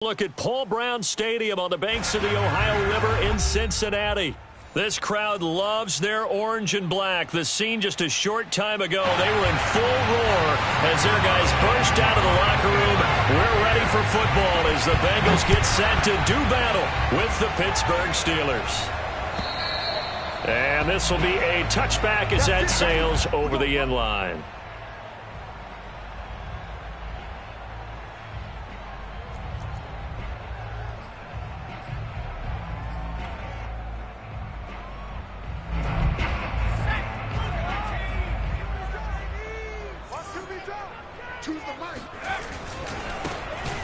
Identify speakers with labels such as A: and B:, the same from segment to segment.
A: Look at Paul Brown Stadium on the banks of the Ohio River in Cincinnati. This crowd loves their orange and black. The scene just a short time ago, they were in full roar as their guys burst out of the locker room. We're ready for football as the Bengals get set to do battle with the Pittsburgh Steelers. And this will be a touchback as that sails over the end line.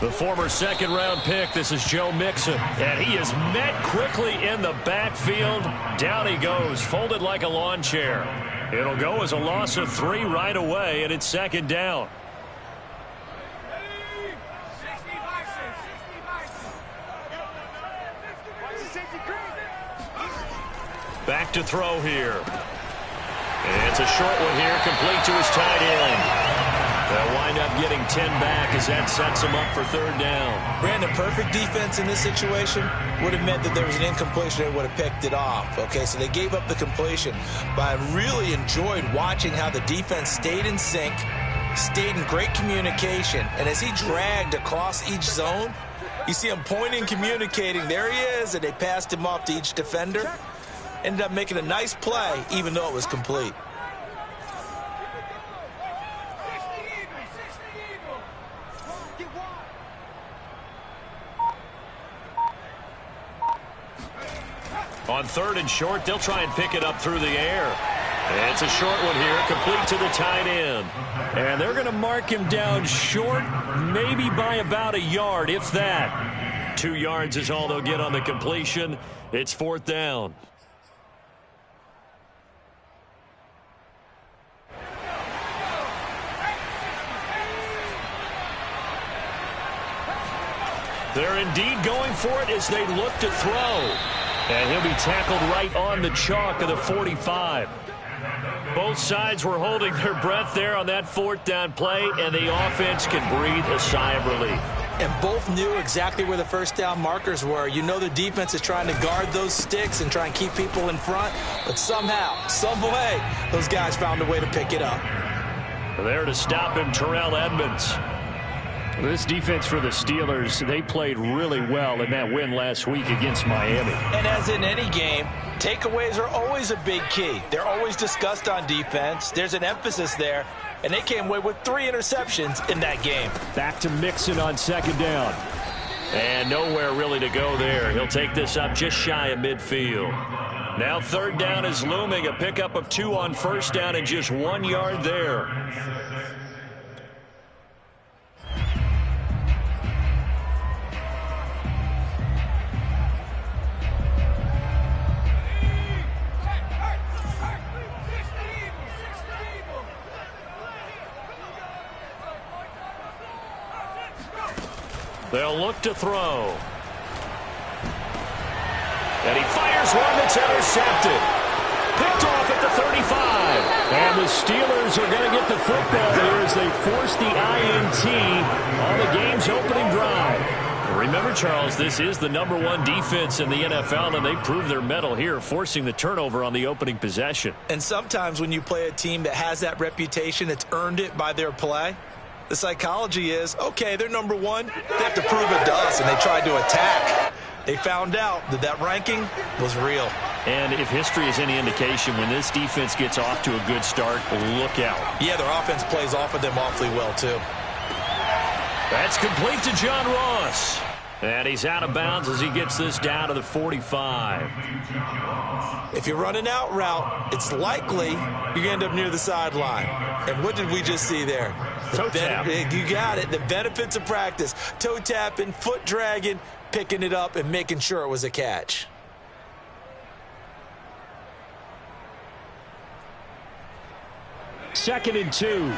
A: The former second-round pick, this is Joe Mixon, and he is met quickly in the backfield. Down he goes, folded like a lawn chair. It'll go as a loss of 3 right away, and it's second down. Back to throw here. And it's a short one here, complete to his tight end. They'll wind up getting 10 back as that sets them up for third down.
B: Brandon, perfect defense in this situation would have meant that there was an incompletion and would have picked it off. Okay, so they gave up the completion. But I really enjoyed watching how the defense stayed in sync, stayed in great communication. And as he dragged across each zone, you see him pointing, communicating. There he is, and they passed him off to each defender. Ended up making a nice play, even though it was complete.
A: On third and short, they'll try and pick it up through the air. And it's a short one here, complete to the tight end. And they're going to mark him down short, maybe by about a yard, if that. 2 yards is all they'll get on the completion. It's fourth down. They're indeed going for it as they look to throw. And he'll be tackled right on the chalk of the 45. Both sides were holding their breath there on that fourth down play, and the offense can breathe a sigh of relief.
B: And both knew exactly where the first down markers were. You know the defense is trying to guard those sticks and try and keep people in front, but somehow, some way, those guys found a way to pick it up.
A: There to stop him, Terrell Edmonds. This defense for the Steelers, they played really well in that win last week against Miami.
B: And as in any game, takeaways are always a big key. They're always discussed on defense. There's an emphasis there, and they came away with 3 interceptions in that game.
A: Back to Mixon on second down. And nowhere really to go there. He'll take this up just shy of midfield. Now third down is looming, a pickup of 2 on first down and just 1 yard there. They'll look to throw. And he fires one that's intercepted. Picked off at the 35. And the Steelers are going to get the football here as they force the INT on the game's opening drive. Remember, Charles, this is the #1 defense in the NFL, and they prove their mettle here, forcing the turnover on the opening possession.
B: And sometimes when you play a team that has that reputation, that's earned it by their play, the psychology is, okay, they're #1. They have to prove it to us, and they tried to attack. They found out that that ranking was real.
A: And if history is any indication, when this defense gets off to a good start, look out.
B: Yeah, their offense plays off of them awfully well, too.
A: That's complete to John Ross. And he's out of bounds as he gets this down to the 45.
B: If you run an out route, it's likely you're going to end up near the sideline. And what did we just see there?
A: Toe tap.
B: You got it. The benefits of practice. Toe tapping, foot dragging, picking it up, and making sure it was a catch.
A: Second and 2.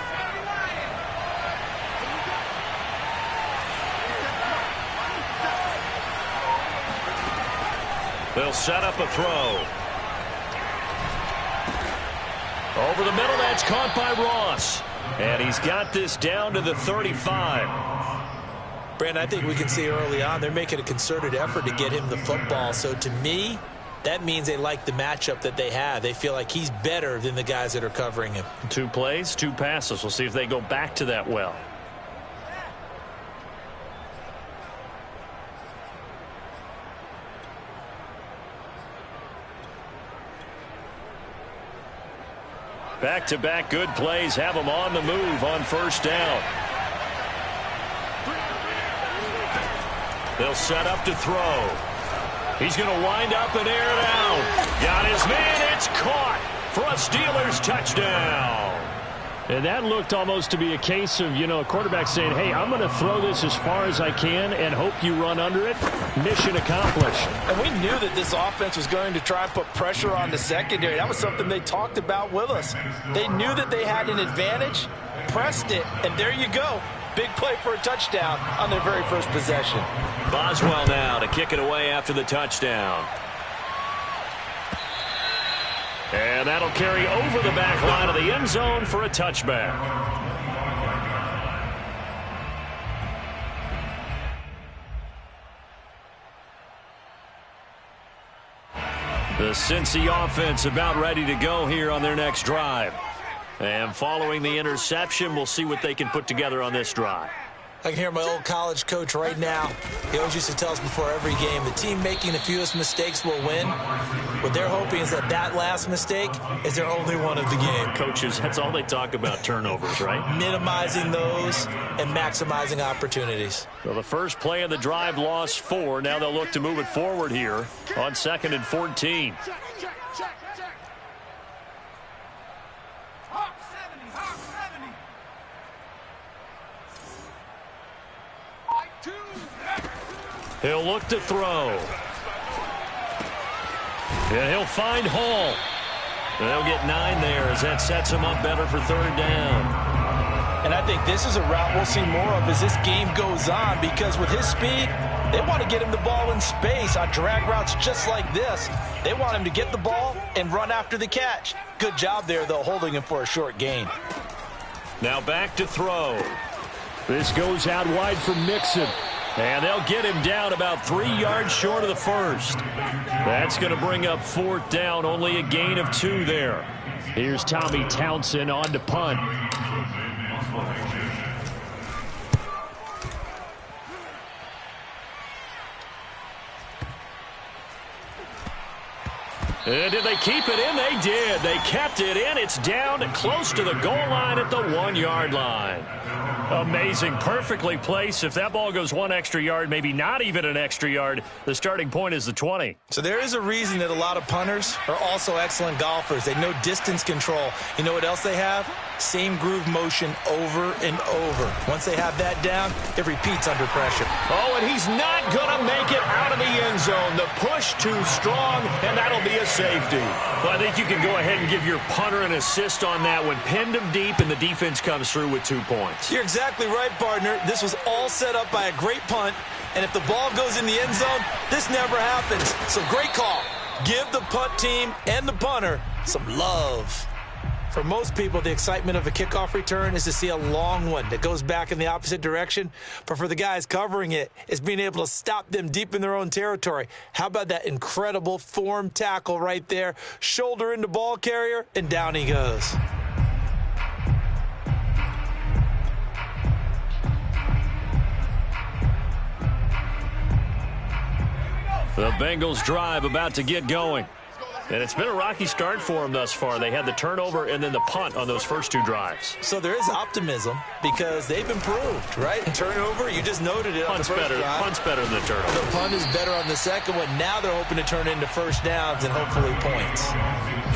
A: They'll set up a throw. Over the middle, that's caught by Ross. And he's got this down to the 35.
B: Brandon, I think we can see early on they're making a concerted effort to get him the football. So to me, that means they like the matchup that they have. They feel like he's better than the guys that are covering him.
A: 2 plays, 2 passes. We'll see if they go back to that well. Back-to-back good plays have them on the move on first down. They'll set up to throw. He's going to wind up and air it out. Got his man. It's caught for a Steelers touchdown. And that looked almost to be a case of, a quarterback saying, hey, I'm going to throw this as far as I can and hope you run under it. Mission accomplished.
B: And we knew that this offense was going to try and put pressure on the secondary. That was something they talked about with us. They knew that they had an advantage, pressed it, and there you go. Big play for a touchdown on their very first possession.
A: Boswell now to kick it away after the touchdown. And that'll carry over the back line of the end zone for a touchback. The Cincy offense about ready to go here on their next drive. And following the interception, we'll see what they can put together on this drive.
B: I can hear my old college coach right now. He always used to tell us before every game, the team making the fewest mistakes will win. What they're hoping is that last mistake is their only one of the game.
A: Coaches, that's all they talk about, turnovers, right?
B: Minimizing those and maximizing opportunities.
A: So the first play of the drive lost 4. Now they'll look to move it forward here on 2nd and 14. He'll look to throw. And he'll find Hall. And they'll get 9 there as that sets him up better for 3rd down.
B: And I think this is a route we'll see more of as this game goes on, because with his speed, they want to get him the ball in space on drag routes just like this. They want him to get the ball and run after the catch. Good job there, though, holding him for a short gain.
A: Now back to throw. This goes out wide for Mixon. And they'll get him down about 3 yards short of the first. That's going to bring up 4th down, only a gain of 2 there. Here's Tommy Townsend on to punt. And did they keep it in? They did. They kept it in. It's down close to the goal line at the 1-yard line. Amazing. Perfectly placed. If that ball goes 1 extra yard, maybe not even an extra yard, the starting point is the 20.
B: So there is a reason that a lot of punters are also excellent golfers. They know distance control. You know what else they have? Same groove motion over and over. Once they have that down, it repeats under pressure.
A: Oh, and he's not going to make it out of the end zone. The push too strong, and that'll be a safety. Well, I think you can go ahead and give your punter an assist on that one. Pinned him deep, and the defense comes through with 2 points.
B: You're exactly right, partner. This was all set up by a great punt, and if the ball goes in the end zone, this never happens. So great call. Give the punt team and the punter some love. For most people, the excitement of a kickoff return is to see a long one that goes back in the opposite direction. But for the guys covering it, it's being able to stop them deep in their own territory. How about that incredible form tackle right there? Shoulder into ball carrier, and down he goes.
A: The Bengals drive about to get going. And it's been a rocky start for them thus far. They had the turnover and then the punt on those first 2 drives.
B: So there is optimism because they've improved, right? Turnover, you just noted it.
A: Punt's better than the turnover.
B: The punt is better on the second one. Now they're hoping to turn into first downs and hopefully points.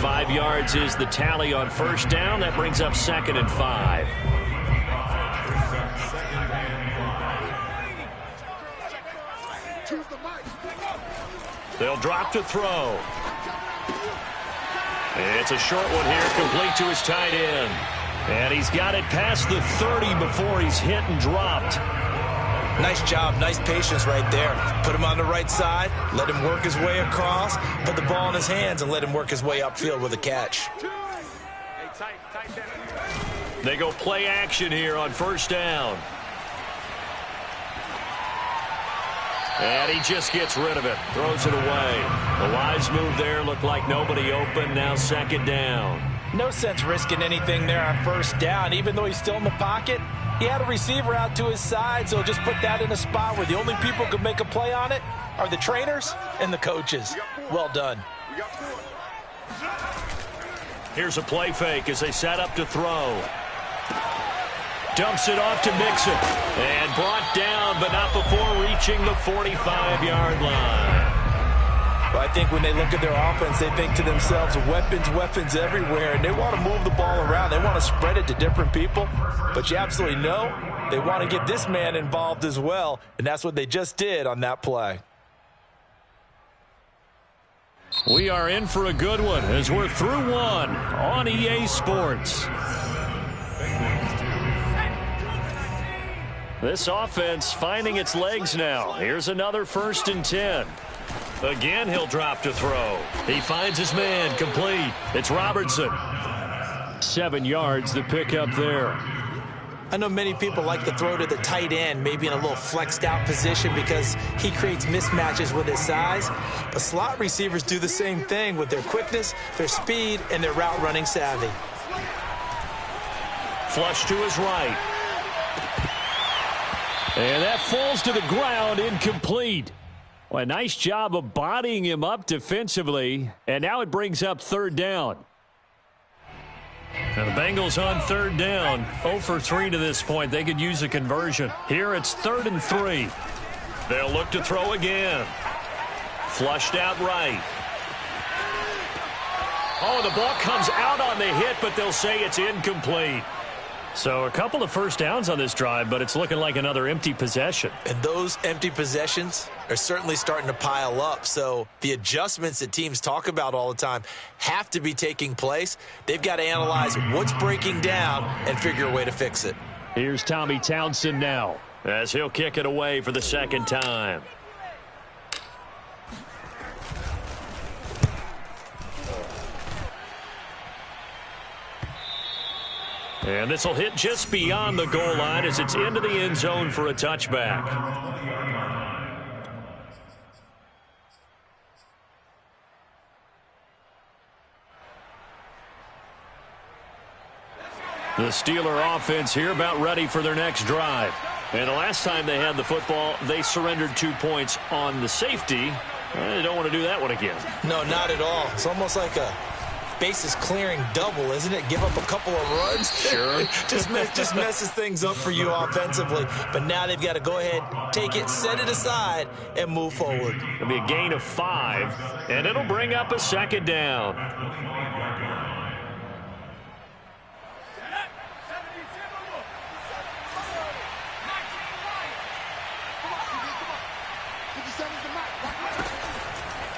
A: 5 yards is the tally on first down. That brings up 2nd and 5. They'll drop to throw. It's a short one here, complete to his tight end. And he's got it past the 30 before he's hit and dropped.
B: Nice job, nice patience right there. Put him on the right side, let him work his way across, put the ball in his hands, and let him work his way upfield with a catch.
A: They go play action here on first down. And he just gets rid of it. Throws it away. The wise move there. Looked like nobody open. Now second down.
B: No sense risking anything there on first down. Even though he's still in the pocket, he had a receiver out to his side, so just put that in a spot where the only people who can make a play on it are the trainers and the coaches. Well done.
A: Here's a play fake as they set up to throw. Dumps it off to Mixon. And brought down, but not before reaching the 45-yard line.
B: Well, I think when they look at their offense, they think to themselves, weapons, weapons everywhere, and they want to move the ball around. They want to spread it to different people. But you absolutely know they want to get this man involved as well, and that's what they just did on that play.
A: We are in for a good one as we're through one on EA Sports. This offense finding its legs now. Here's another 1st and 10. Again, he'll drop to throw. He finds his man, complete. It's Robertson. 7 yards, the pickup there.
B: I know many people like to throw to the tight end, maybe in a little flexed out position because he creates mismatches with his size. But slot receivers do the same thing with their quickness, their speed, and their route running savvy.
A: Flush to his right. And that falls to the ground, incomplete. Well, a nice job of bodying him up defensively. And now it brings up 3rd down. And the Bengals on 3rd down. 0 for 3 to this point. They could use a conversion. Here it's 3rd and 3. They'll look to throw again. Flushed out right. Oh, the ball comes out on the hit, but they'll say it's incomplete. So a couple of first downs on this drive, but it's looking like another empty possession.
B: And those empty possessions are certainly starting to pile up. So the adjustments that teams talk about all the time have to be taking place. They've got to analyze what's breaking down and figure a way to fix it.
A: Here's Tommy Townsend now as he'll kick it away for the 2nd time. And this will hit just beyond the goal line as it's into the end zone for a touchback. The Steeler offense here about ready for their next drive. And the last time they had the football, they surrendered 2 points on the safety. They don't want to do that one again.
B: No, not at all. It's almost like a bases clearing double, isn't it? Give up a couple of runs.
A: Sure.
B: just messes things up for you offensively. But now they've got to go ahead, take it, set it aside, and move forward.
A: It'll be a gain of 5, and it'll bring up a 2nd down.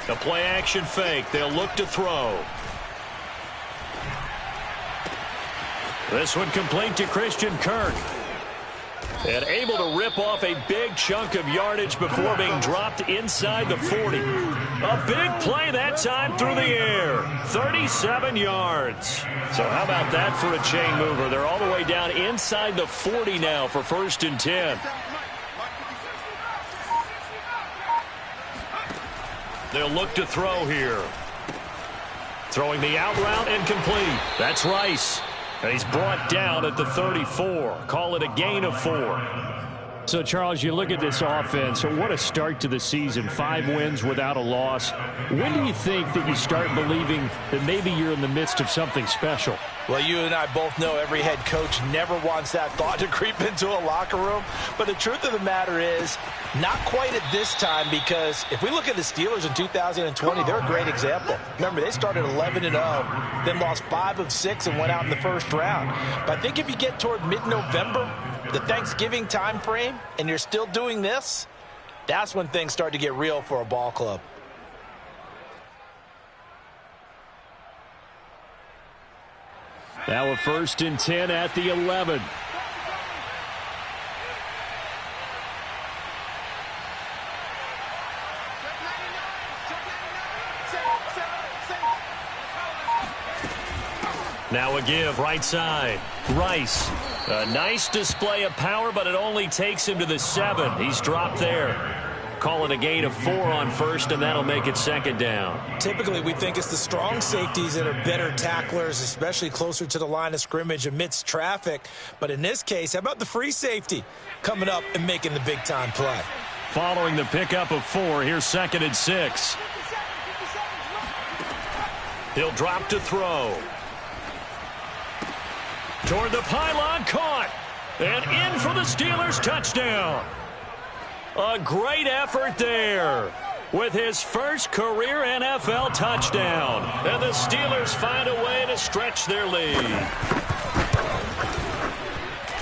A: The play action fake. They'll look to throw. This one complete to Christian Kirk. And able to rip off a big chunk of yardage before being dropped inside the 40. A big play that time through the air. 37 yards. So how about that for a chain mover? They're all the way down inside the 40 now for 1st and 10. They'll look to throw here. Throwing the out route and complete. That's Rice. And he's brought down at the 34. Call it a gain of 4. So, Charles, you look at this offense, what a start to the season. 5 wins without a loss. When do you think that you start believing that maybe you're in the midst of something special?
B: Well, you and I both know every head coach never wants that thought to creep into a locker room. But the truth of the matter is, not quite at this time, because if we look at the Steelers in 2020, they're a great example. Remember, they started 11-0, then lost 5 of 6 and went out in the first round. But I think if you get toward mid-November, the Thanksgiving time frame, and you're still doing this, that's when things start to get real for a ball club.
A: Now a 1st and 10 at the 11. Now a give, right side. Rice. A nice display of power, but it only takes him to the 7. He's dropped there. call it a gain of 4 on first, and that'll make it second down.
B: Typically, we think it's the strong safeties that are better tacklers, especially closer to the line of scrimmage amidst traffic. But in this case, how about the free safety coming up and making the big-time play?
A: Following the pickup of 4, here's 2nd and 6. He'll drop to throw. Toward the pylon, caught. And in for the Steelers, touchdown. A great effort there with his first career NFL touchdown. And the Steelers find a way to stretch their lead.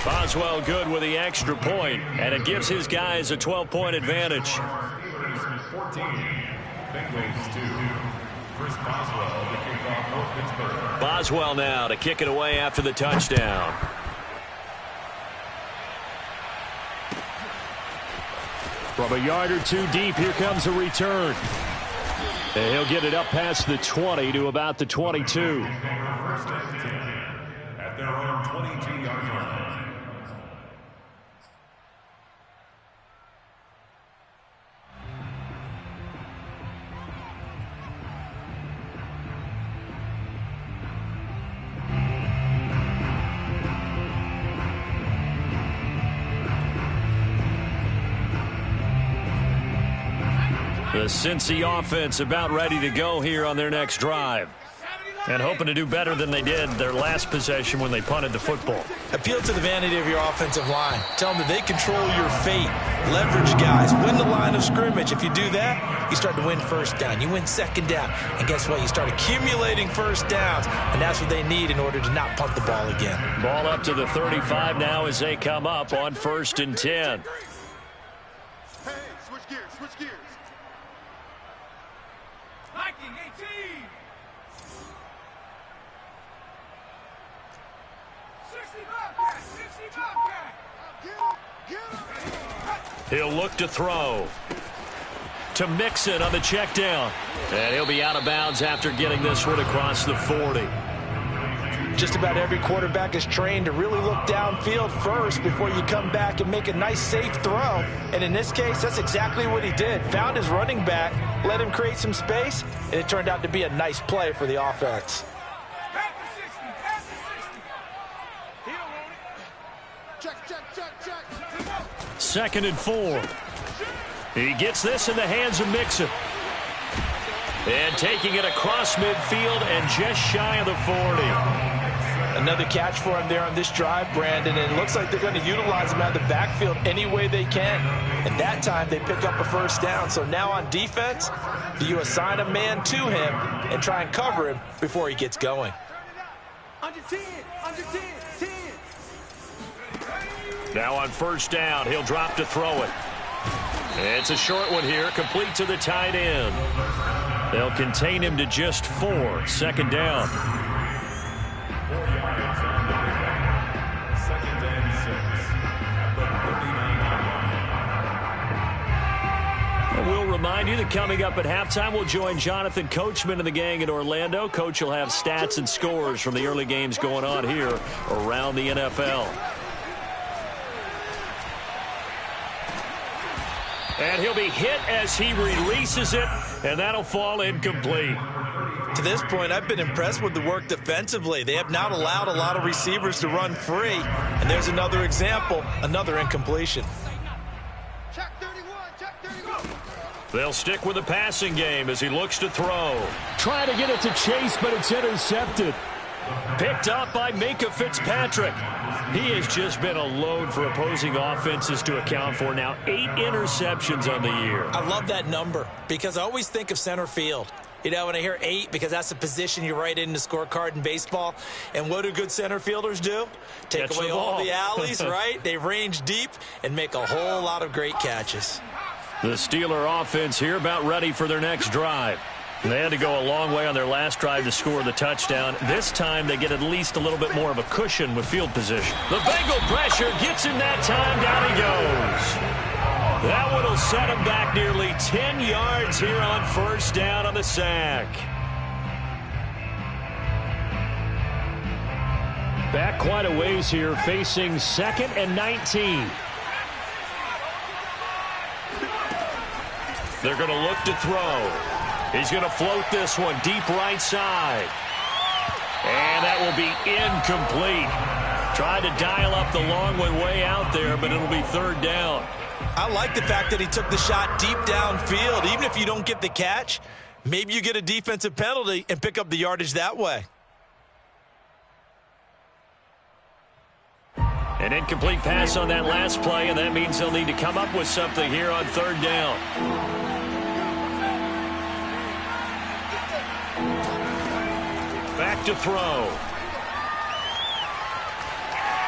A: Boswell good with the extra point, and it gives his guys a 12-point advantage.
C: 14, Bengals 2. Chris Boswell to kick off for Pittsburgh.
A: Boswell now to kick it away after the touchdown. From a yard or 2 deep, here comes a return. And he'll get it up past the 20 to about the 22.
C: At their own 22-yard line.
A: The Cincy offense about ready to go here on their next drive. And hoping to do better than they did their last possession when they punted the football.
B: Appeal to the vanity of your offensive line. Tell them that they control your fate. Leverage guys. Win the line of scrimmage. If you do that, you start to win first down. You win second down. And guess what? You start accumulating first downs. And that's what they need in order to not punt the ball again.
A: Ball up to the 35 now as they come up on 1st and 10.
D: Hey, switch gears, switch gears. Viking 18.
A: He'll look to throw. To Mixon on the check down. And he'll be out of bounds after getting this one across the 40.
B: Just about every quarterback is trained to really look downfield first before you come back and make a nice, safe throw. And in this case, that's exactly what he did. Found his running back, let him create some space, and it turned out to be a nice play for the offense.
A: Second and 4. He gets this in the hands of Mixon. And taking it across midfield and just shy of the 40.
B: Another catch for him there on this drive, Brandon, and it looks like they're going to utilize him out of the backfield any way they can. And that time they pick up a first down. So now on defense, do you assign a man to him and try and cover him before he gets going?
D: Under 10, under 10, 10.
A: Now on first down, he'll drop to throw it. It's a short one here, complete to the tight end. They'll contain him to just 4. Second down.
C: 4 yards on the pickup. 2nd and 6 at the 39-yard line.
A: And we'll remind you that coming up at halftime, we'll join Jonathan Coachman and the gang in Orlando. Coach will have stats and scores from the early games going on here around the NFL. And he'll be hit as he releases it, and that'll fall incomplete.
B: To this point, I've been impressed with the work defensively. They have not allowed a lot of receivers to run free. And there's another example, another incompletion.
D: Check 31, check 31.
A: They'll stick with the passing game as he looks to throw.
E: Trying to get it to Chase, but it's intercepted.
A: Picked up by Minka Fitzpatrick. He has just been a load for opposing offenses to account for. Now 8 interceptions on the year.
B: I love that number because I always think of center field. You know, when I hear 8, because that's the position you write in the scorecard in baseball. And what do good center fielders do? Take
A: Catch
B: away
A: the
B: all
A: ball.
B: the alleys, right? They range deep and make a whole lot of great catches.
A: The Steeler offense here about ready for their next drive. They had to go a long way on their last drive to score the touchdown. This time they get at least a little bit more of a cushion with field position. The Bengal pressure gets him that time. Down he goes. That one will set him back nearly 10 yards here on first down on the sack. Back quite a ways here, facing 2nd and 19. They're going to look to throw. He's going to float this one deep right side. And that will be incomplete. Tried to dial up the long one way out there, but it'll be third down.
B: I like the fact that he took the shot deep downfield. Even if you don't get the catch, maybe you get a defensive penalty and pick up the yardage that way.
A: An incomplete pass on that last play, and that means they'll need to come up with something here on third down. Back to throw.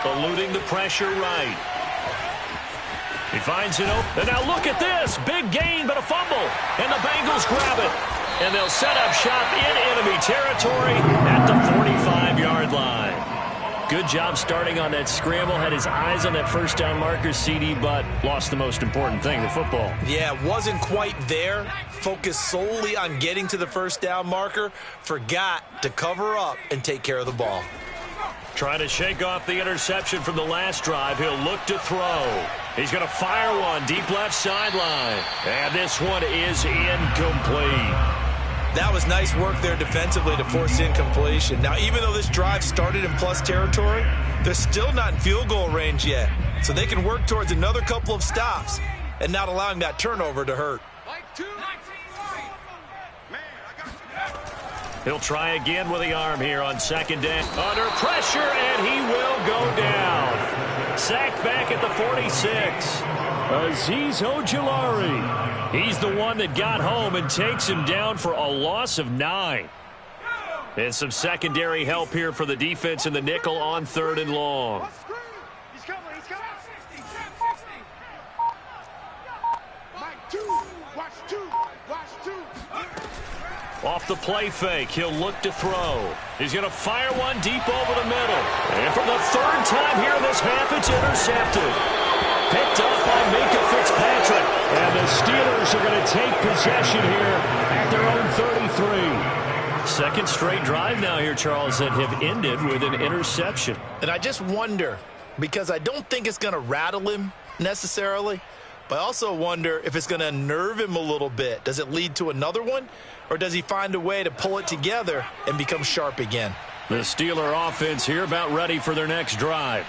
A: Eluding the pressure right. He finds it open. And now look at this. Big gain, but a fumble. And the Bengals grab it. And they'll set up shop in enemy territory at the 45-yard line. Good job starting on that scramble. Had his eyes on that first down marker, CD, but lost the most important thing, the football.
B: Yeah, wasn't quite there. Focused solely on getting to the first down marker. Forgot to cover up and take care of the ball.
A: Trying to shake off the interception from the last drive. He'll look to throw. He's going to fire one deep left sideline. And this one is incomplete.
B: That was nice work there defensively to force incompletion. Now, even though this drive started in plus territory, they're still not in field goal range yet. So they can work towards another couple of stops and not allowing that turnover to hurt.
A: He'll try again with the arm here on second down. Under pressure, and he will go down. Sacked back at the 46.
E: Azeez Ojulari.
A: He's the one that got home and takes him down for a loss of 9. And some secondary help here for the defense in the nickel on third and long.
D: He's coming. Mike, watch two.
A: Off the play fake, he'll look to throw. He's going to fire one deep over the middle. And for the third time here in this half, it's intercepted. Picked up by Minka Fitzpatrick.
E: And the Steelers are going to take possession here at their own 33.
A: Second straight drive now here, Charles, that have ended with an interception.
B: And I just wonder, because I don't think it's going to rattle him necessarily, but I also wonder if it's going to unnerve him a little bit. Does it lead to another one, or does he find a way to pull it together and become sharp again?
A: The Steeler offense here about ready for their next drive.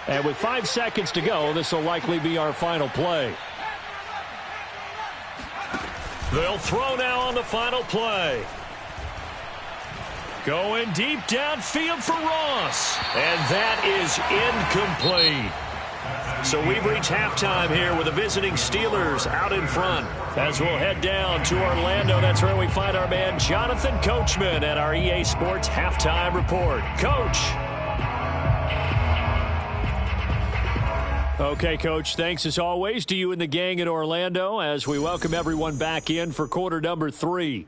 E: And with 5 seconds to go, this will likely be our final play.
A: They'll throw now on the final play. Going deep downfield for Ross. And that is incomplete. So we've reached halftime here with the visiting Steelers out in front. As we'll head down to Orlando, that's where we find our man Jonathan Coachman at our EA Sports Halftime Report. Coach.
E: Okay, Coach, thanks as always to you and the gang in Orlando as we welcome everyone back in for quarter number 3.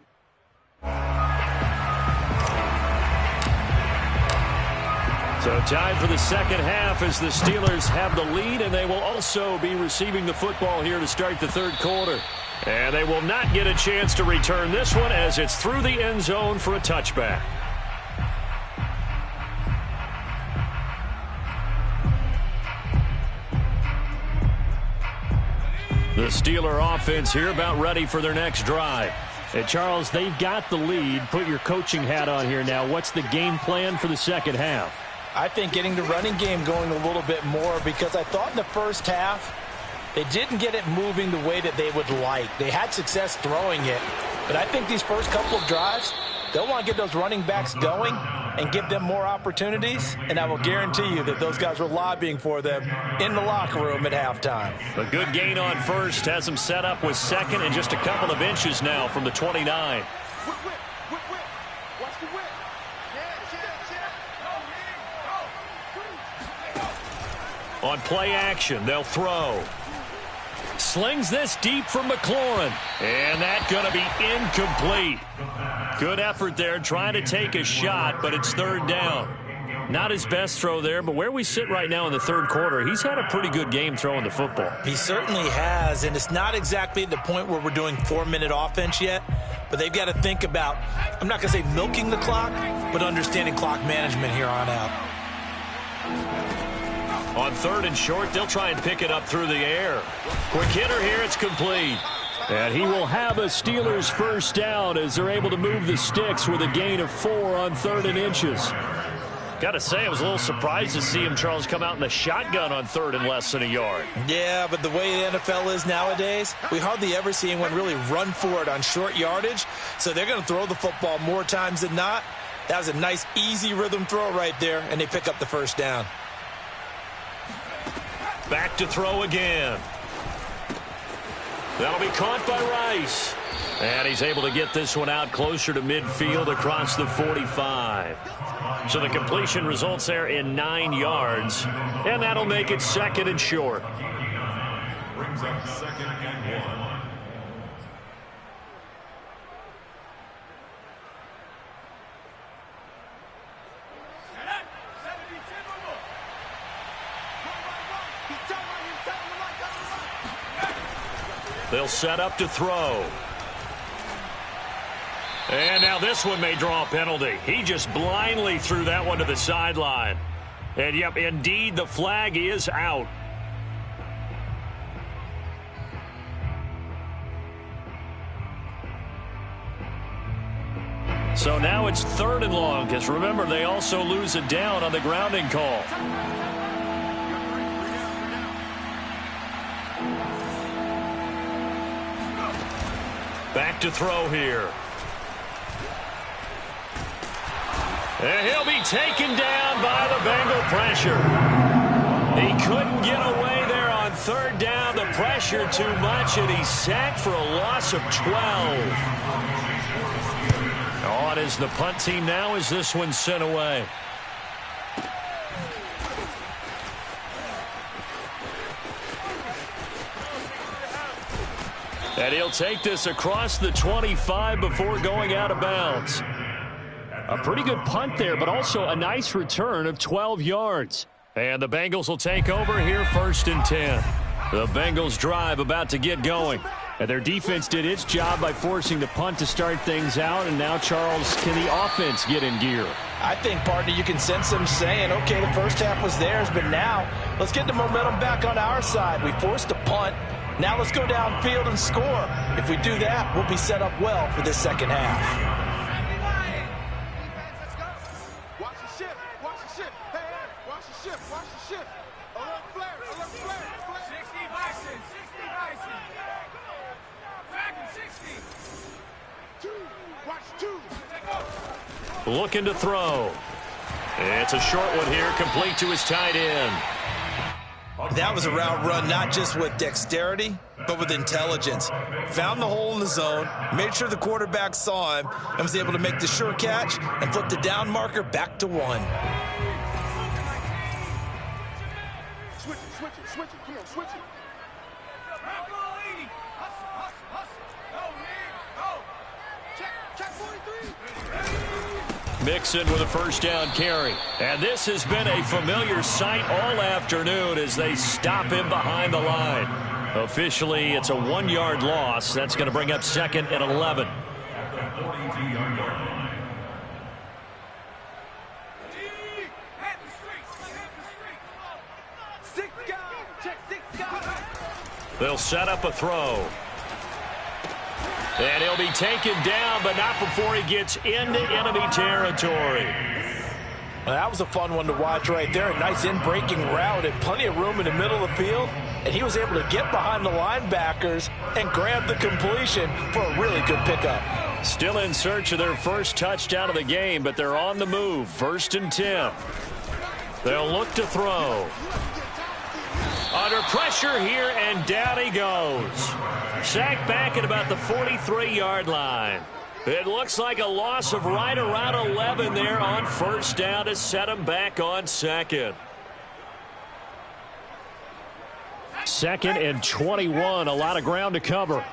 E: So time for the second half as the Steelers have the lead, and they will also be receiving the football here to start the third quarter.
A: And they will not get a chance to return this one as it's through the end zone for a touchback. The Steeler offense here about ready for their next drive.
E: And Charles, they've got the lead. Put your coaching hat on here now. What's the game plan for the second half?
B: I think getting the running game going a little bit more, because I thought in the first half they didn't get it moving the way that they would like. They had success throwing it, but I think these first couple of drives, they'll want to get those running backs going and give them more opportunities, and I will guarantee you that those guys were lobbying for them in the locker room at halftime.
A: A good gain on first has them set up with second and just a couple of inches now from the 29.
D: Whip. Watch the whip.
A: On play action, they'll throw. Slings this deep from McLaurin. And that's going to be incomplete. Good effort there trying to take a shot, but it's third down. Not his best throw there, but where we sit right now in the third quarter, he's had a pretty good game throwing the football.
B: He certainly has, and it's not exactly at the point where we're doing 4-minute offense yet, but they've got to think about, I'm not going to say milking the clock, but understanding clock management here on out.
A: On third and short, they'll try and pick it up through the air. Quick hitter here, it's complete. And he will have a Steelers first down as they're able to move the sticks with a gain of 4 on 3rd and inches. Got to say, I was a little surprised to see him, Charles, come out in the shotgun on 3rd and less than a yard.
B: Yeah, but the way the NFL is nowadays, we hardly ever see anyone really run for it on short yardage. So they're going to throw the football more times than not. That was a nice, easy rhythm throw right there, and they pick up the first down.
A: Back to throw again. That'll be caught by Rice. And he's able to get this one out closer to midfield across the 45. So the completion results there in 9 yards. And that'll make it 2nd and short.
C: Brings up 2nd and 1.
A: They'll set up to throw. And now this one may draw a penalty. He just blindly threw that one to the sideline. And, yep, indeed, the flag is out. So now it's 3rd and long, because remember, they also lose a down on the grounding call. Back to throw here. And he'll be taken down by the Bengal pressure. He couldn't get away there on 3rd down. The pressure too much, and he's sacked for a loss of 12. On is the punt team now as this one's sent away. And he'll take this across the 25 before going out of bounds. A pretty good punt there, but also a nice return of 12 yards. And the Bengals will take over here 1st and 10. The Bengals drive about to get going. And their defense did its job by forcing the punt to start things out. And now, Charles, can the offense get in gear?
B: I think, partner, you can sense them saying, okay, the first half was theirs, but now let's get the momentum back on our side. We forced a punt. Now let's go downfield and score. If we do that, we'll be set up well for this second half.
D: Watch the ship. Watch the ship. Hey, watch the ship. Watch the ship. Alert flare. Alert flare. 60 Bison. 60 Bison. Dragon 60. 2. Watch 2.
A: Looking to throw. It's a short one here, complete to his tight end.
B: That was a route run not just with dexterity, but with intelligence. Found the hole in the zone, made sure the quarterback saw him, and was able to make the sure catch and flip the down marker back to 1.
D: Switch it. Come on, switch it. Check 43.
A: Mixon with a first down carry. And this has been a familiar sight all afternoon as they stop him behind the line. Officially, it's a 1-yard loss. That's going to bring up 2nd and 11.
C: At the 42-yard line.
A: They'll set up a throw. And he'll be taken down, but not before he gets into enemy territory.
B: Well, that was a fun one to watch right there. A nice in-breaking route and plenty of room in the middle of the field. And he was able to get behind the linebackers and grab the completion for a really good pickup.
A: Still in search of their first touchdown of the game, but they're on the move. 1st and 10. They'll look to throw. Under pressure here, and down he goes. Sacked back at about the 43-yard line. It looks like a loss of right around 11 there on 1st down to set him back on 2nd. 2nd and 21, a lot of ground to cover.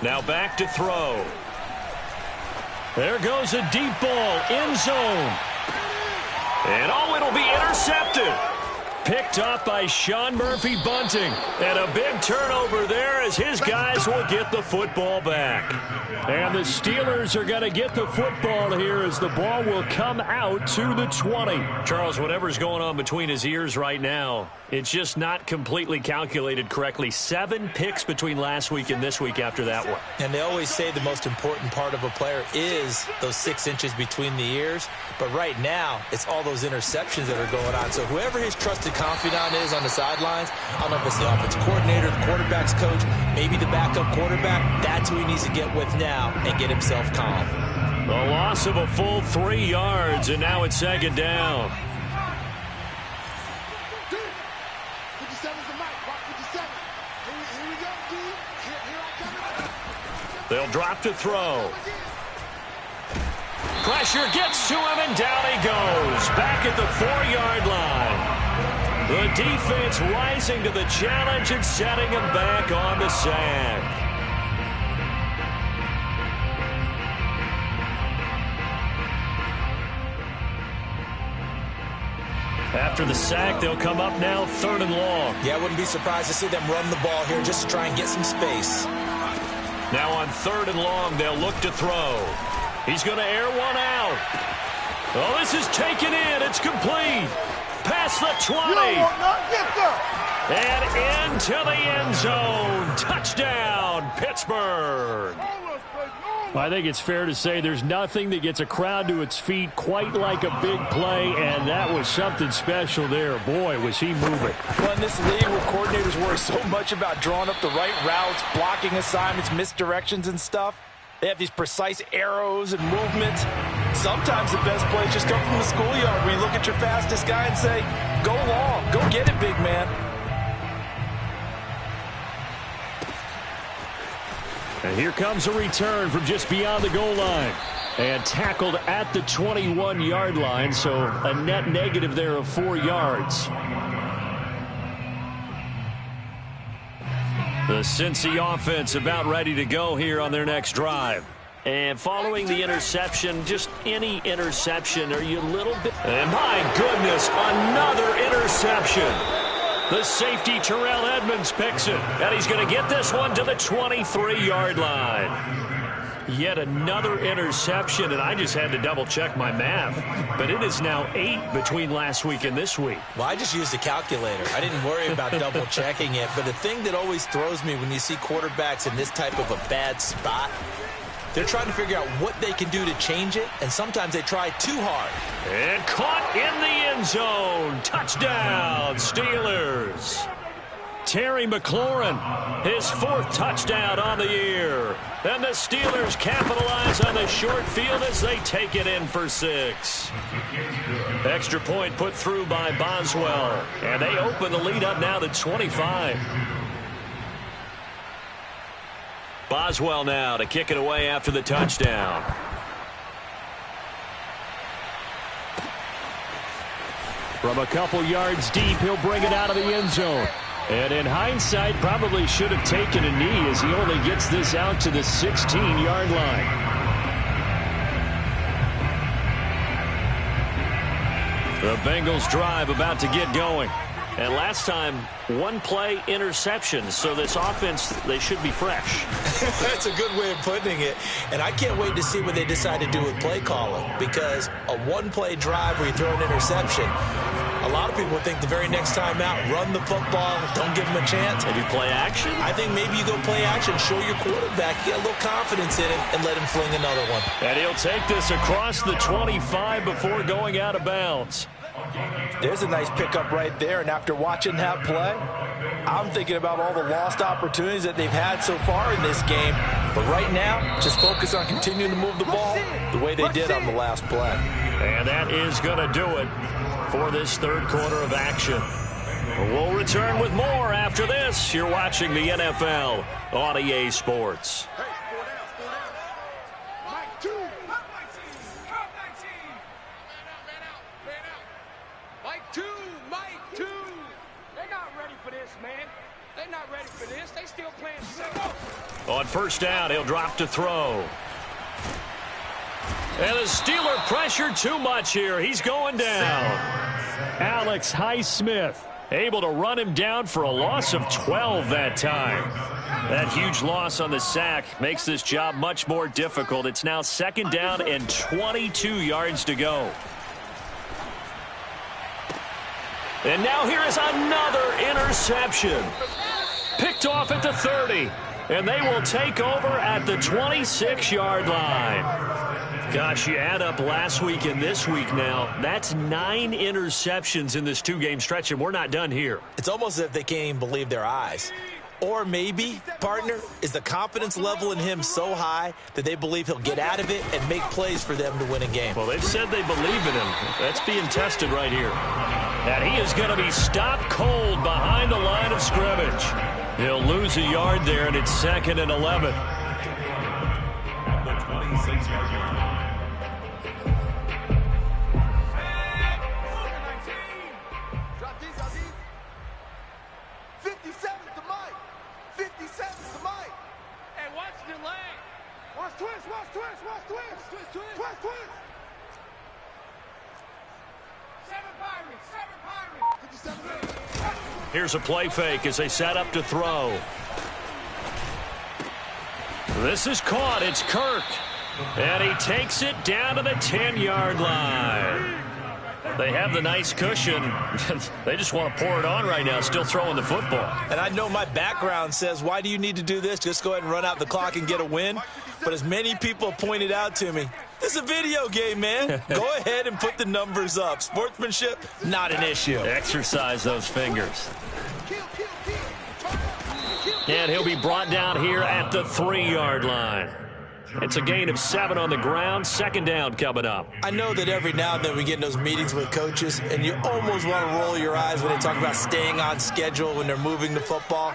A: Now back to throw. There goes a deep ball, end zone. And it'll be intercepted. Picked up by Sean Murphy-Bunting. And a big turnover there as his guys will get the football back. And the Steelers are going to get the football here as the ball will come out to the 20. Charles, whatever's going on between his ears right now, it's just not completely calculated correctly. 7 picks between last week and this week after that one.
B: And they always say the most important part of a player is those 6 inches between the ears. But right now, it's all those interceptions that are going on. So whoever his trusted confidant is on the sidelines, I don't know if it's the offensive coordinator, the quarterback's coach, maybe the backup quarterback, that's who he needs to get with now and get himself calm.
A: The loss of a full 3 yards, and now it's second down.
D: 57's the mic. Watch 57. Here we go, D. Here I come.
A: They'll drop to throw. Pressure gets to him, and down he goes. Back at the 4-yard line. The defense rising to the challenge and setting him back on the sack. After the sack, they'll come up now 3rd and long.
B: Yeah, I wouldn't be surprised to see them run the ball here just to try and get some space.
A: Now on 3rd and long, they'll look to throw. He's going to air one out. Oh, this is taken in. It's complete. Past the 20. And into the end zone. Touchdown, Pittsburgh. I think it's fair to say there's nothing that gets a crowd to its feet quite like a big play, and that was something special there. Boy, was he moving.
F: Well, in this league where coordinators worry so much about drawing up the right routes, blocking assignments, misdirections and stuff, they have these precise arrows and movements. Sometimes the best plays just come from the schoolyard where you look at your fastest guy and say, go long, go get it, big man.
A: And here comes a return from just beyond the goal line. And tackled at the 21-yard line, so a net negative there of 4 yards. The Cincy offense about ready to go here on their next drive. And following the interception, just any interception, are you a little bit... And my goodness, another interception. The safety, Terrell Edmonds, picks it. And he's going to get this one to the 23-yard line. Yet another interception, and I just had to double-check my math. But it is now 8 between last week and this week.
B: Well, I just used a calculator. I didn't worry about double-checking it. But the thing that always throws me when you see quarterbacks in this type of a bad spot, they're trying to figure out what they can do to change it, and sometimes they try too hard.
A: And caught in the end zone. Touchdown, Steelers. Terry McLaurin, his 4th touchdown on the year. And the Steelers capitalize on the short field as they take it in for 6. Extra point put through by Boswell. And they open the lead up now to 25. Boswell now to kick it away after the touchdown. From a couple yards deep, he'll bring it out of the end zone. And in hindsight, probably should have taken a knee as he only gets this out to the 16-yard line. The Bengals drive about to get going. And last time, 1-play interception. So this offense, they should be fresh.
B: That's a good way of putting it. And I can't wait to see what they decide to do with play calling. Because a 1-play drive where you throw an interception, a lot of people think the very next time out, run the football, don't give them a chance.
A: Maybe play action?
B: I think maybe you go play action, show your quarterback, get a little confidence in him, and let him fling another one.
A: And he'll take this across the 25 before going out of bounds.
F: There's a nice pickup right there, and after watching that play, I'm thinking about all the lost opportunities that they've had so far in this game. But right now, just focus on continuing to move the ball the way they did on the last play.
A: And that is going to do it for this 3rd quarter of action. We'll return with more after this. You're watching the NFL on EA Sports.
D: Hey, 4 down. Mike 2. Mike 2. Mike 2. They're not ready for this, man. They're not ready for this. They still playing safe.
A: On 1st down, he'll drop to throw. And the Steeler pressure too much here. He's going down. Alex Highsmith able to run him down for a loss of 12 that time. That huge loss on the sack makes this job much more difficult. It's now 2nd down and 22 yards to go. And now here is another interception. Picked off at the 30. And they will take over at the 26-yard line. Gosh, you add up last week and this week now. That's 9 interceptions in this 2-game stretch, and we're not done here.
B: It's almost as if they can't even believe their eyes. Or maybe, partner, is the confidence level in him so high that they believe he'll get out of it and make plays for them to win a game.
A: Well, they've said they believe in him. That's being tested right here. And he is going to be stopped cold behind the line of scrimmage. He'll lose a yard there, and it's 2nd and 11.
C: At the 26-yard line.
D: Drop these, drop these. 57's the mic. 57's the mic. Hey, watch the leg. Watch twist, watch twist, watch twist. Twist, twist. Twist, twist. 7 Pirates, 7 Pirates. 57.
A: Here's a play fake as they set up to throw. This is caught. It's Kirk. And he takes it down to the 10-yard line. They have the nice cushion. They just want to pour it on right now, still throwing the football.
B: And I know my background says, why do you need to do this? Just go ahead and run out the clock and get a win. But as many people pointed out to me, this is a video game, man. Go ahead and put the numbers up. Sportsmanship, not an issue.
A: Exercise those fingers. And he'll be brought down here at the 3-yard line. It's a gain of 7 on the ground. 2nd down coming up.
B: I know that every now and then we get in those meetings with coaches, and you almost want to roll your eyes when they talk about staying on schedule when they're moving the football.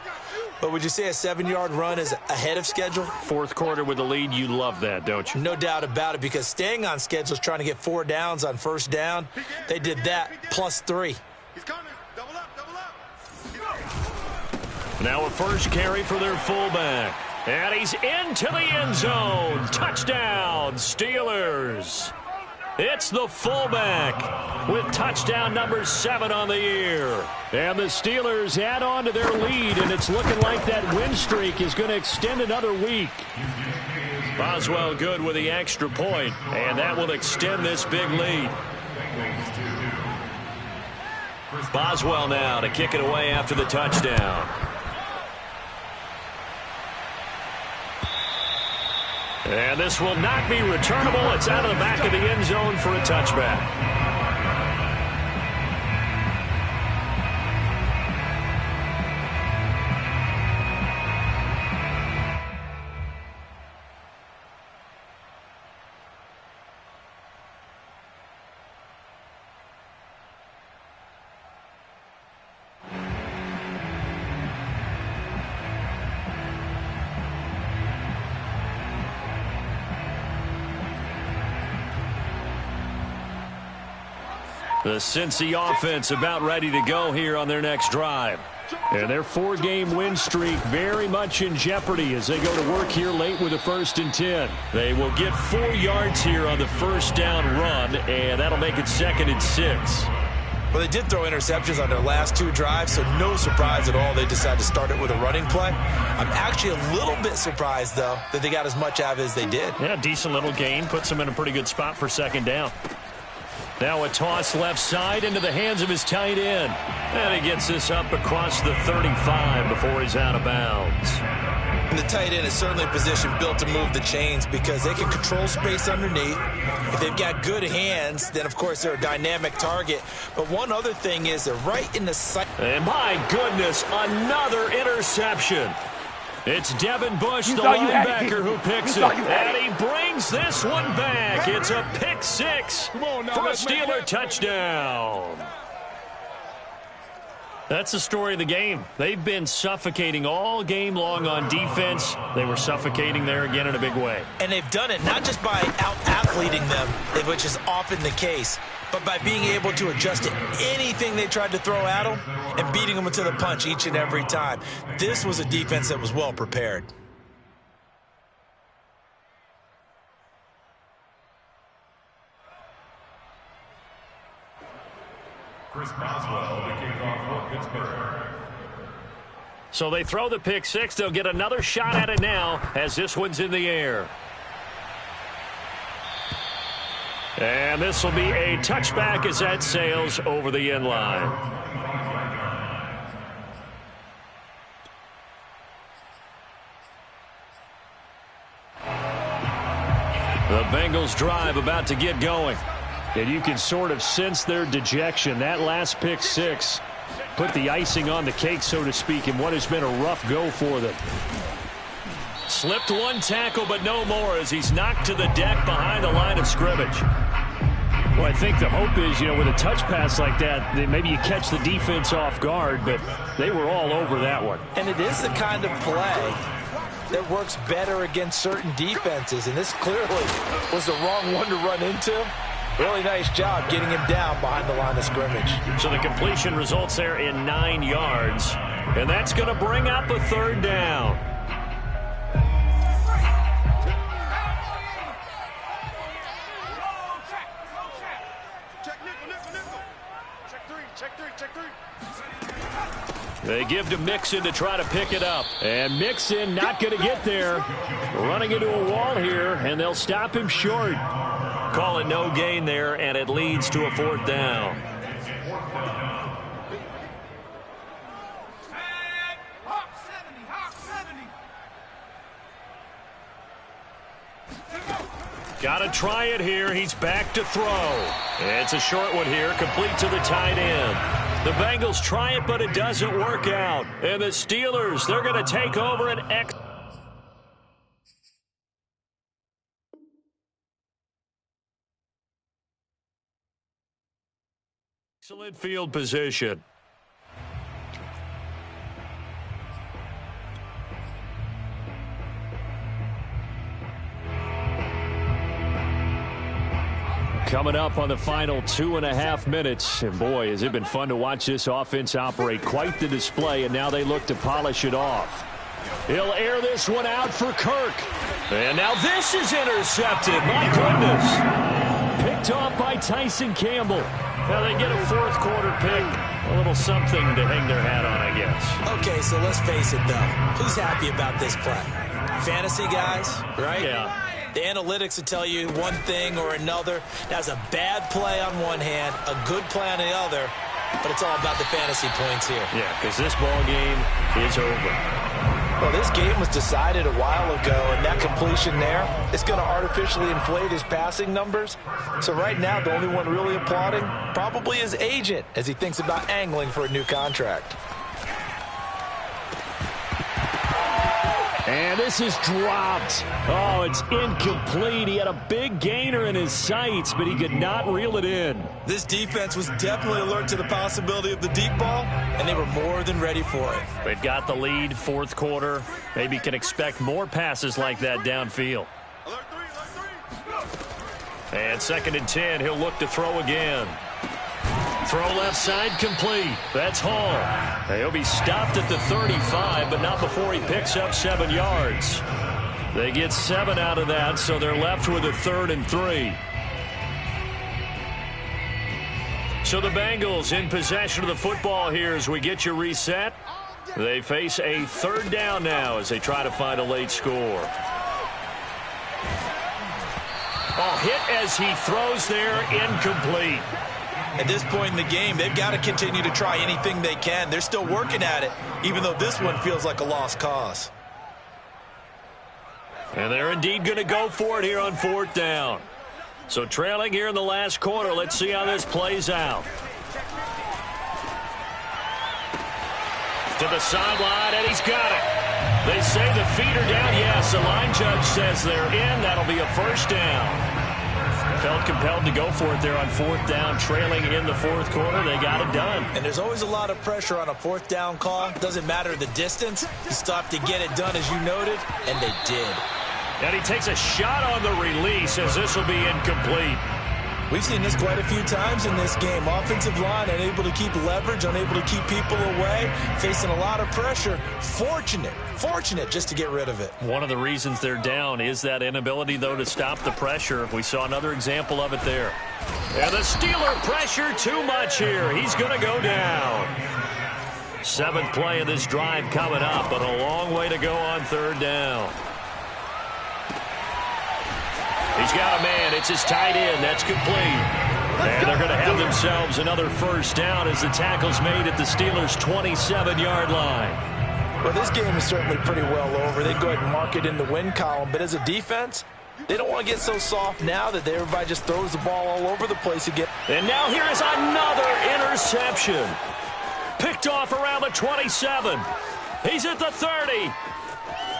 B: But would you say a 7-yard run is ahead of schedule?
A: 4th quarter with the lead. You love that, don't you?
B: No doubt about it, because staying on schedule is trying to get 4 downs on 1st down. They did that plus 3.
D: He's coming. Double up, double up.
A: Now a first carry for their fullback. And he's into the end zone. Touchdown, Steelers. It's the fullback with touchdown number 7 on the year. And the Steelers add on to their lead, and it's looking like that win streak is going to extend another week. Boswell good with the extra point, and that will extend this big lead. Boswell now to kick it away after the touchdown. And this will not be returnable. It's out of the back of the end zone for a touchback. The Cincy offense about ready to go here on their next drive. And their 4-game win streak very much in jeopardy as they go to work here late with a 1st and 10. They will get 4 yards here on the 1st down run, and that'll make it 2nd and 6.
B: Well, they did throw interceptions on their last 2 drives, so no surprise at all they decided to start it with a running play. I'm actually a little bit surprised, though, that they got as much out of it as they did.
A: Yeah, decent little gain. Puts them in a pretty good spot for 2nd down. Now a toss left side into the hands of his tight end. And he gets this up across the 35 before he's out of bounds.
B: And the tight end is certainly a position built to move the chains because they can control space underneath. If they've got good hands, then, of course, they're a dynamic target. But one other thing is they're right in the sight.
A: And my goodness, another interception. It's Devin Bush, the linebacker, who picks it. And he brings this one back. It's a pick 6 for a Steeler touchdown. That's the story of the game. They've been suffocating all game long on defense. They were suffocating there again in a big way.
B: And they've done it not just by out-athleting them, which is often the case, but by being able to adjust to anything they tried to throw at them and beating them to the punch each and every time. This was a defense that was well prepared.
C: Chris Boswell to kick off for Pittsburgh.
A: So they throw the pick six. They'll get another shot at it now as this one's in the air. And this will be a touchback as that sails over the end line. The Bengals drive about to get going. And you can sort of sense their dejection. That last pick six put the icing on the cake, so to speak, in what has been a rough go for them. Slipped one tackle, but no more as he's knocked to the deck behind the line of scrimmage. Well, I think the hope is, with a touch pass like that, maybe you catch the defense off guard, but they were all over that one.
F: And it is the kind of play that works better against certain defenses, and this clearly was the wrong one to run into. Really nice job getting him down behind the line of scrimmage.
A: So the completion results there in 9 yards, and that's going to bring up a third down. They give to Mixon to try to pick it up. And Mixon not going to get there. Running into a wall here, and they'll stop him short. Call it no gain there, and it leads to a fourth down. Got to try it here. He's back to throw. It's a short one here, complete to the tight end. The Bengals try it, but it doesn't work out. And the Steelers, they're going to take over an excellent field position. Coming up on the final 2.5 minutes. And boy, has it been fun to watch this offense operate. Quite the display, and now they look to polish it off. He'll air this one out for Kirk. And now this is intercepted. My goodness. Picked off by Tyson Campbell. Now they get a fourth quarter pick. A little something to hang their hat on, I guess.
B: Okay, so let's face it, though. Who's happy about this play? Fantasy guys, right?
A: Yeah.
B: The analytics will tell you one thing or another. That's a bad play on one hand, a good play on the other, but it's all about the fantasy points here.
A: Yeah, because this ball game is over.
F: Well, this game was decided a while ago, and that completion there, it's going to artificially inflate his passing numbers. So right now, the only one really applauding probably his agent as he thinks about angling for a new contract.
A: And this is dropped. Oh, it's incomplete. He had a big gainer in his sights, but he could not reel it in.
B: This defense was definitely alert to the possibility of the deep ball, and they were more than ready for it.
A: They've got the lead, fourth quarter. Maybe can expect more passes like that downfield. And 2nd and 10, he'll look to throw again. Throw left side complete. That's Hall. He'll be stopped at the 35, but not before he picks up 7 yards. They get 7 out of that, so they're left with a 3rd and 3. So the Bengals in possession of the football here as we get you reset. They face a 3rd down now as they try to find a late score. Oh, hit as he throws there, incomplete.
B: At this point in the game, they've got to continue to try anything they can. They're still working at it, even though this one feels like a lost cause.
A: And they're indeed going to go for it here on 4th down. So trailing here in the last quarter, let's see how this plays out. To the sideline, and he's got it. They say the feet are down. Yes, the line judge says they're in. That'll be a 1st down. Felt compelled to go for it there on 4th down, trailing in the 4th quarter. They got it done.
B: And there's always a lot of pressure on a 4th down call. Doesn't matter the distance. You stop to get it done, as you noted, and they did.
A: And he takes a shot on the release as this will be incomplete.
B: We've seen this quite a few times in this game. Offensive line unable to keep leverage, unable to keep people away, facing a lot of pressure. Fortunate just to get rid of it.
A: One of the reasons they're down is that inability, though, to stop the pressure. We saw another example of it there. And the Steeler pressure too much here. He's going to go down. Seventh play of this drive coming up, but a long way to go on third down. He's got a man. It's his tight end. That's complete. And they're going to have themselves another first down as the tackle's made at the Steelers' 27-yard line.
F: Well, this game is certainly pretty well over. They go ahead and mark it in the win column. But as a defense, they don't want to get so soft now that everybody just throws the ball all over the place again.
A: And now here is another interception. Picked off around the 27. He's at the 30.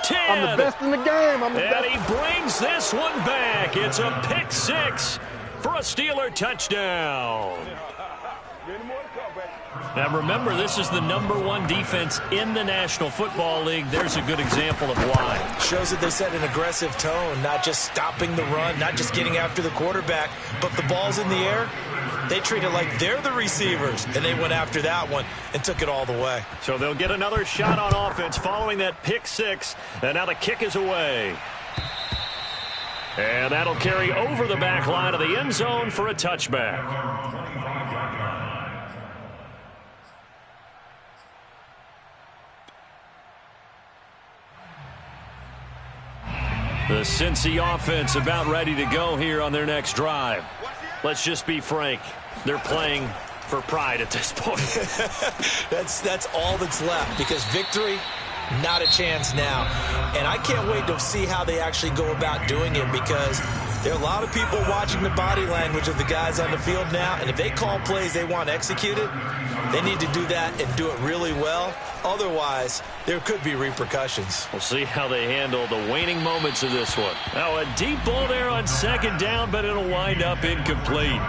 A: 10.
G: I'm the best in the game.
A: And he brings this one back. It's a pick six for a Steeler touchdown. Now remember, this is the #1 defense in the National Football League. There's a good example of why.
B: Shows that they set an aggressive tone, not just stopping the run, not just getting after the quarterback, but the ball's in the air. They treat it like they're the receivers, and they went after that one and took it all the way.
A: So they'll get another shot on offense following that pick six, and now the kick is away. And that'll carry over the back line of the end zone for a touchback. The Cincy offense about ready to go here on their next drive. Let's just be frank. They're playing for pride at this point.
B: That's all that's left, because victory, not a chance now. And I can't wait to see how they actually go about doing it, because there are a lot of people watching the body language of the guys on the field now, and if they call plays they want executed, they need to do that and do it really well. Otherwise, there could be repercussions.
A: We'll see how they handle the waning moments of this one. Now, a deep ball there on second down, but it'll wind up incomplete.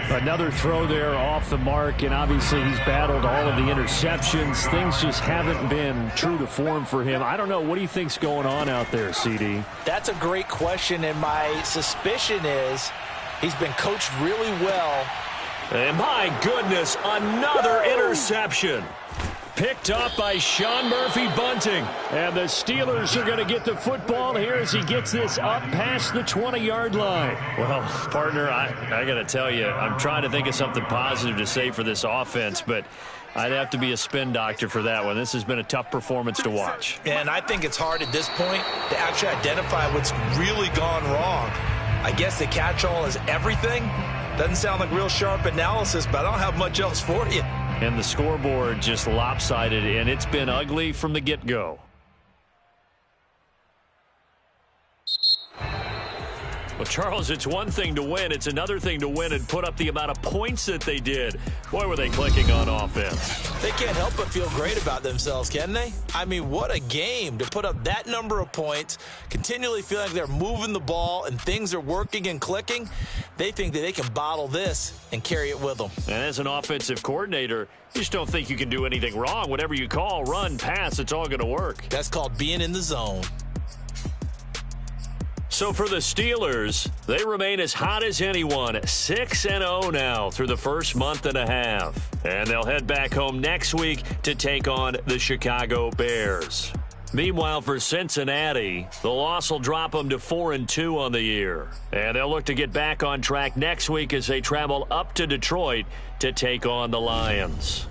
E: Another throw there off the mark, and obviously he's battled all of the interceptions. Things just haven't been true to form for him. I don't know. What do you think's going on out there, CD?
F: That's a great question, and my suspicion is he's been coached really well.
A: And my goodness, another interception. Picked up by Sean Murphy-Bunting.
E: And the Steelers are going to get the football here as he gets this up past the 20-yard line.
A: Well, partner, I got to tell you, I'm trying to think of something positive to say for this offense, but I'd have to be a spin doctor for that one. This has been a tough performance to watch.
B: And I think it's hard at this point to actually identify what's really gone wrong. I guess the catch-all is everything. Doesn't sound like real sharp analysis, but I don't have much else for you.
A: And the scoreboard just lopsided, and it's been ugly from the get-go. Well, Charles, it's one thing to win. It's another thing to win and put up the amount of points that they did. Boy, were they clicking on offense.
B: They can't help but feel great about themselves, can they? I mean, what a game to put up that number of points, continually feel like they're moving the ball and things are working and clicking. They think that they can bottle this and carry it with them.
A: And as an offensive coordinator, you just don't think you can do anything wrong. Whatever you call, run, pass, it's all going to work.
B: That's called being in the zone.
A: So for the Steelers, they remain as hot as anyone, 6-0 now through the first month and a half. And they'll head back home next week to take on the Chicago Bears. Meanwhile, for Cincinnati, the loss will drop them to 4-2 on the year. And they'll look to get back on track next week as they travel up to Detroit to take on the Lions.